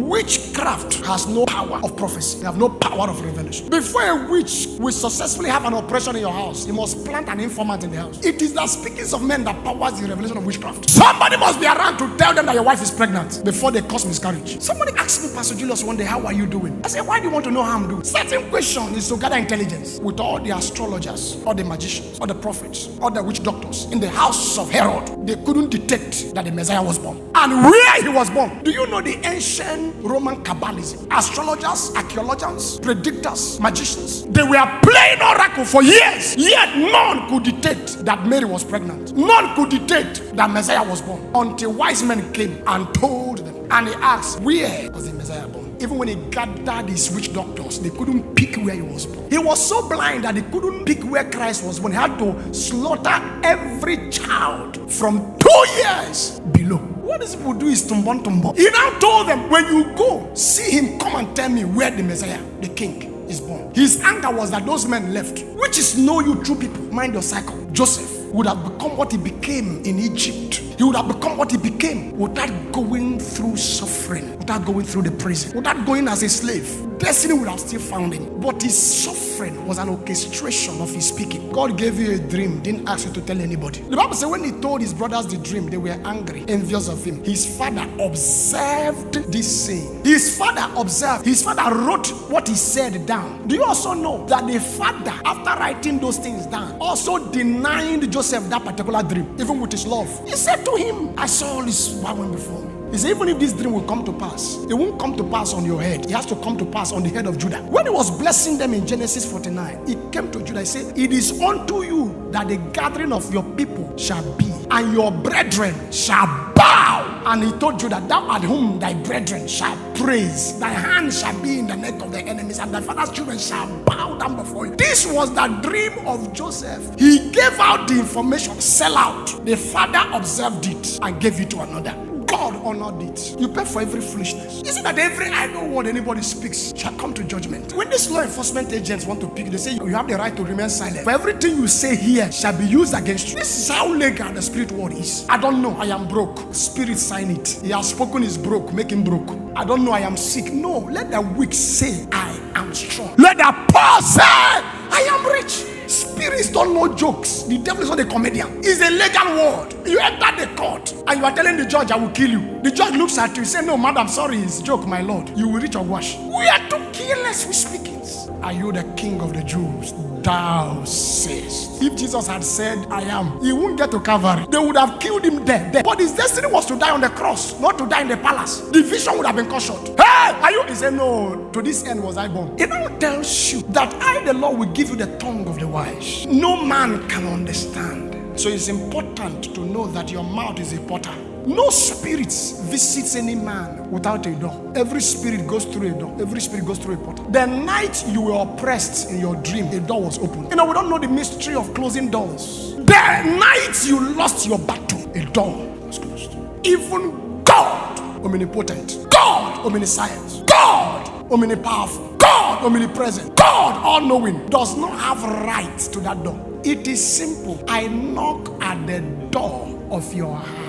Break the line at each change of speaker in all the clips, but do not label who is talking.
Witchcraft has no power of prophecy. They have no power of revelation. Before a witch will successfully have an operation in your house, you must plant an informant in the house. It is the speakings of men that powers the revelation of witchcraft. Somebody must be around to tell them that your wife is pregnant before they cause miscarriage. Somebody asked me, Pastor Julius, one day, how are you doing? I said, why do you want to know how I'm doing? Certain question is to gather intelligence with all the astrologers, all the magicians, all the prophets, all the witch doctors in the house of Herod. They couldn't detect that the Messiah was born. And where he was born. Do you know the ancient Roman Kabbalism? Astrologers, archaeologians, predictors, magicians, they were playing oracle for years, yet none could detect that Mary was pregnant. None could detect that Messiah was born until wise men came and told them. And he asked, where was the Messiah born? Even when he gathered his witch doctors, they couldn't pick where he was born. He was so blind that he couldn't pick where Christ was born. He had to slaughter every child from 2 years below. What these people do is tumbon. He now told them, when you go, see him, come and tell me where the Messiah, the king, is born. His anger was that those men left, which is know you true people. Mind your cycle. Joseph would have become what he became in Egypt. He would have become what he became without going through suffering, without going through the prison, without going as a slave. Destiny would have still found him. But his suffering was an orchestration of his speaking. God gave you a dream, didn't ask you to tell anybody. The Bible says when he told his brothers the dream, they were angry, envious of him. His father observed this saying. His father observed. His father wrote what he said down. Do you also know that the father, after writing those things down, also denied Joseph that particular dream, even with his love? He said to him, I saw all this went before. He said, even if this dream will come to pass, it won't come to pass on your head. It has to come to pass on the head of Judah. When he was blessing them in Genesis 49, he came to Judah. He said, it is unto you that the gathering of your people shall be, and your brethren shall bow. And he told Judah, thou at whom thy brethren shall praise, thy hand shall be in the neck of the enemies, and thy father's children shall bow down before you. This was the dream of Joseph. He gave out the information, sell out. The father observed it and gave it to another. God honored it. You pay for every foolishness. Isn't that every idle word anybody speaks shall come to judgment? When these law enforcement agents want to pick, they say you have the right to remain silent. For everything you say here shall be used against you. This is how legal the spirit word is. I don't know, I am broke. Spirit sign it. He has spoken is broke, make him broke. I don't know, I am sick. No, let the weak say I am strong. Let the poor say I am rich. Spirits don't know jokes. The devil is not a comedian. It's a legal word. You enter the court and you are telling the judge, I will kill you. The judge looks at you and says, no, madam, sorry, it's a joke, my lord. You will reach a wash. We are too careless with speakings. Are you the king of the Jews? Thou sayest. If Jesus had said, I am, he wouldn't get to Calvary. They would have killed him there. But his destiny was to die on the cross, not to die in the palace. The vision would have been cut short. Hey, are you? He said, no, to this end was I born. It now tells you that I, the Lord, will give you the tongue of the wise. No man can understand. So it's important to know that your mouth is a portal. No spirit visits any man without a door. Every spirit goes through a door. Every spirit goes through a portal. The night you were oppressed in your dream, a door was opened. You know, we don't know the mystery of closing doors. The night you lost your battle, a door was closed. Even God, omnipotent, God, omniscient, God, omnipowerful, God, omnipresent, God, all-knowing, does not have right to that door. It is simple. I knock at the door of your heart.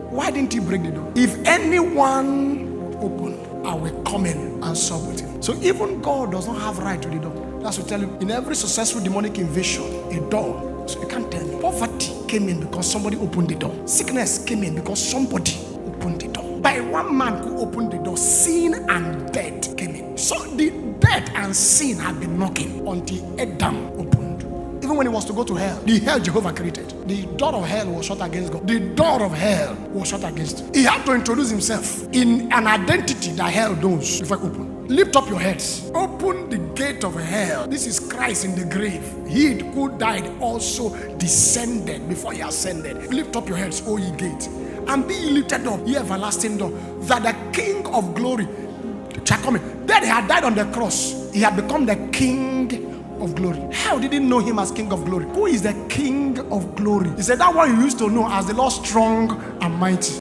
Why didn't he break the door? If anyone open, I will come in and sup with him. So even God does not have right to the door. That's to tell you, in every successful demonic invasion, a door. So you can't tell me. Poverty came in because somebody opened the door. Sickness came in because somebody opened the door. By one man who opened the door, sin and death came in. So the death and sin had been knocking until Adam opened. Even when he was to go to hell, the hell Jehovah created, the door of hell was shut against God. The door of hell was shut against him. He had to introduce himself in an identity that hell knows before he opened. Lift up your heads. Open the gate of hell. This is Christ in the grave. He who died also descended before he ascended. Lift up your heads, O ye gates, and be ye lifted up, ye everlasting door, that the King of glory shall come in. Then he had died on the cross. He had become the King of glory. How did he know him as King of glory? Who is the King of glory? He said that one you used to know as the Lord strong and mighty.